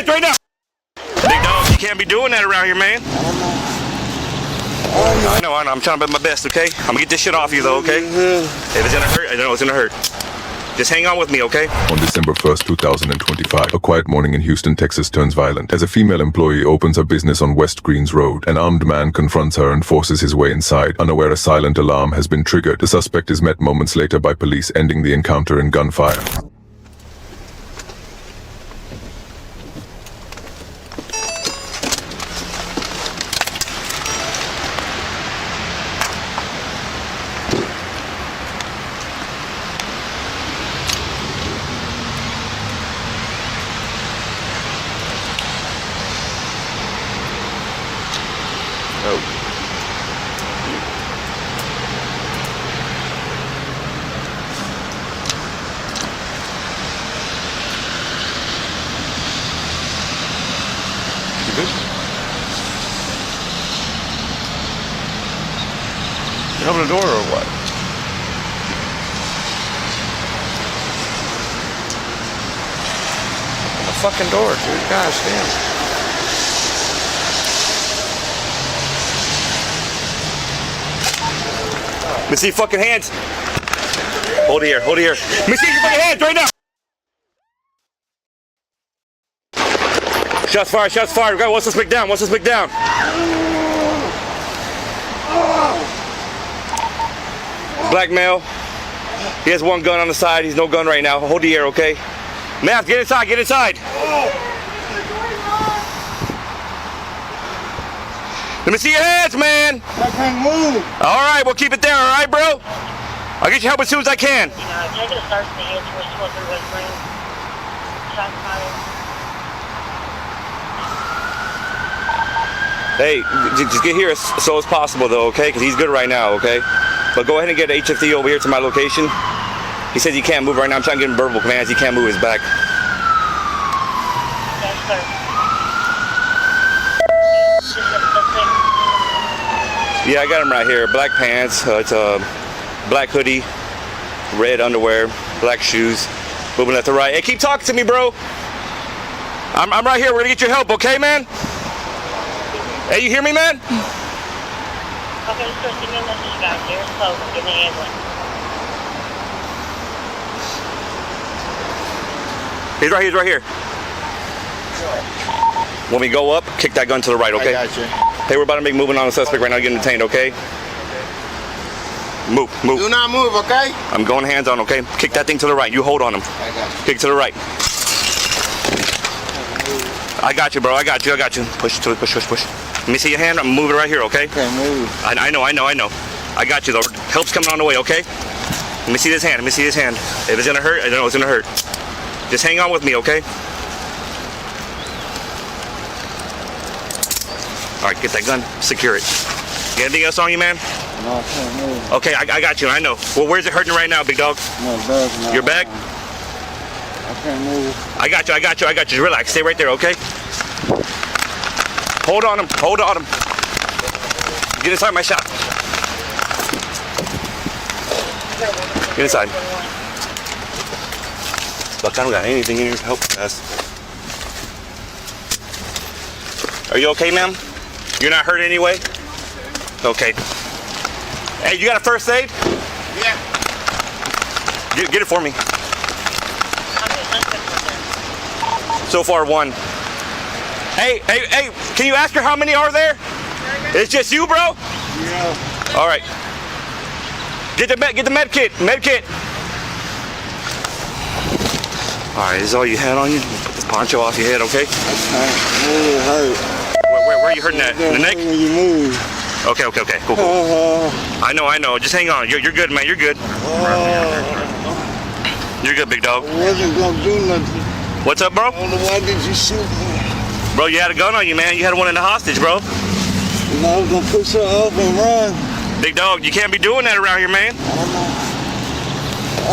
hands right now. Big dog, you can't be doing that around here, man. I know. I'm trying to do my best, okay? I'm gonna get this shit off you, though, okay? If it's gonna hurt, I know it's gonna hurt. Just hang on with me, okay? On December 1st, 2025, a quiet morning in Houston, Texas turns violent. As a female employee opens her business on West Greens Road, an armed man confronts her and forces his way inside. Unaware a silent alarm has been triggered, the suspect is met moments later by police, ending the encounter in gunfire. You open the door or what? Open the fucking door, dude. Gosh damn. Let me see your fucking hands. Hold it here, hold it here. Let me see your fucking hands right now. Shots fired, shots fired. What's this big down? What's this big down? Black male. He has one gun on the side. He's no gun right now. Hold the air, okay? Math, get inside, get inside. Let me see your hands, man. I can't move. All right, we'll keep it there, all right, bro? I'll get you help as soon as I can. Can I get a start to the hands for 12 West Green? Shot fired. Hey, just get here as slow as possible, though, okay? Because he's good right now, okay? But go ahead and get HFD over here to my location. He says he can't move right now. I'm trying to give him verbal commands. He can't move his back. Yes, sir. Yeah, I got him right here. Black pants. It's a black hoodie, red underwear, black shoes. Moving left to right. Hey, keep talking to me, bro. I'm right here. We're gonna get your help, okay, man? Hey, you hear me, man? Okay, sir, give me a message back here. So, give me an ambulance. He's right here. When we go up, kick that gun to the right, okay? I got you. Hey, we're about to make movement on the suspect right now, getting detained, okay? Move. Do not move, okay? I'm going hands on, okay? Kick that thing to the right. You hold on him. I got you. Kick to the right. I got you, bro. I got you. Push. Let me see your hand. I'm moving right here, okay? Can't move. I know. I got you, though. Help's coming on the way, okay? Let me see this hand. If it's gonna hurt, I know it's gonna hurt. Just hang on with me, okay? All right, get that gun. Secure it. You got anything else on you, man? No, I can't move. Okay, I got you. I know. Well, where's it hurting right now, big dog? My back, man. Your back? I can't move. I got you. Just relax. Stay right there, okay? Hold on him. Get inside my shop. Get inside. Look, I don't got anything in here to help us. Are you okay, ma'am? You're not hurt anyway? Okay. Hey, you got a first aid? Yeah. Get it for me. So far, one. Hey, can you ask her how many are there? It's just you, bro? Yeah. All right. Get the med kit. All right, this is all you had on you? Put this poncho off your head, okay? I can't move. It hurt. Where are you hurting at? In the neck? When you move. Okay, cool. I know. Just hang on. You're good, man. You're good. You're good, big dog. I wasn't gonna do nothing. What's up, bro? I don't know why did you shoot me? Bro, you had a gun on you, man. You had one in the hostage, bro. And I was gonna push her up and run. Big dog, you can't be doing that around here, man.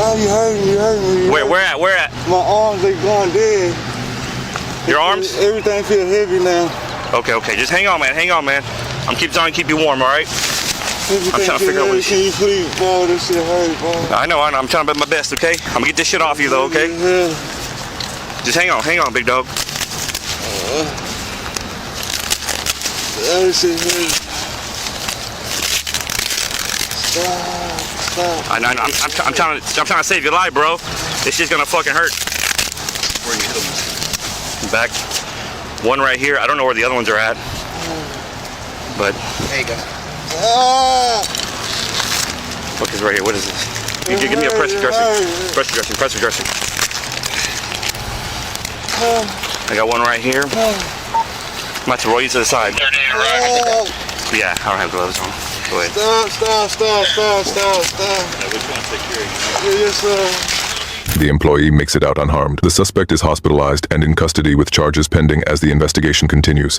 Oh, you hurt me. Where at? My arms, they going dead. Your arms? Everything feel heavy now. Okay. Just hang on, man. I'm trying to keep you warm, all right? I'm trying to figure out what Can you please, bro? This shit hurt, bro. I know. I'm trying to do my best, okay? I'm gonna get this shit off you, though, okay? Yeah. Just hang on, big dog. That shit heavy. Stop. I'm trying to save your life, bro. This shit's gonna fucking hurt. Where you hit him? Back. One right here. I don't know where the other ones are at. But There you go. fuck is right here? What is this? Give me a pressure dressing. Pressure dressing. I got one right here. I'm about to roll you to the side. Yeah, I don't have gloves on. Go ahead. Stop. Which one take care of you? Yes, sir. The employee makes it out unharmed. The suspect is hospitalized and in custody with charges pending as the investigation continues.